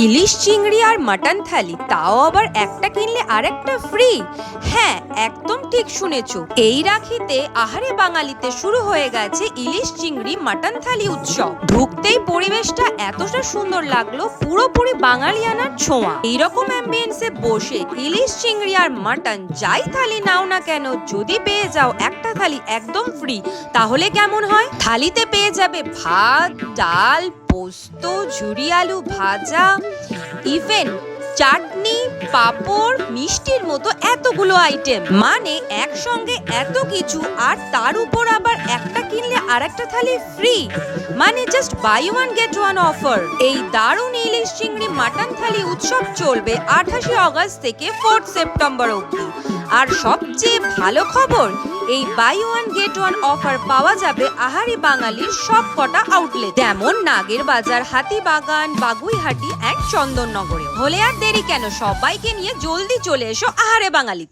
ইলিশ চিংড়ি আর মাটন থালি, তাও আবার একটা কিনলে আরেকটা ফ্রি। হ্যাঁ, একদম ঠিক শুনেছো। এই রাখিতে আহারে বাঙালিতে শুরু হয়ে গেছে ইলিশ চিংড়ি মাটন থালি উৎসব। ঢুকতেই পরিবেশটা এতটা সুন্দর লাগলো, পুরোপুরি বাঙালিয়ানার ছোঁয়া। এইরকম অ্যাম্বিয়েন্সে বসে ইলিশ চিংড়ি আর মাটন যাই থালি নাও না কেন, যদি পেয়ে যাও একটা থালি একদম ফ্রি, তাহলে কেমন হয়? থালিতে পেয়ে যাবে ভাত, ডাল, পোস্ত, ঝুরি আলু ভাজা, ইভেন চাটনি, পাঁপড়, মিষ্টির মতো এতগুলো আইটেম। মানে একসঙ্গে এত কিছু, আর তার উপর আবার একটা কিনলে আরেকটা থালি ফ্রি। মানে just buy one get one offer. এই দারুণ ইলিশ চিংড়ি মাটন থালি উৎসব চলবে 28 আগস্ট থেকে 4 সেপ্টেম্বর অবধি। আর সবচেয়ে ভালো খবর, এই buy one get one offer পাওয়া যাবে আহারি বাঙালির সব কটা আউটলেট, যেমন নাগের বাজার, হাতিবাগান, বাগুইহাটি এন্ড চন্দননগরে। হলে আর দেরি কেন, সবাইকে নিয়ে জলদি চলে এসো আহারে বাঙালিতে।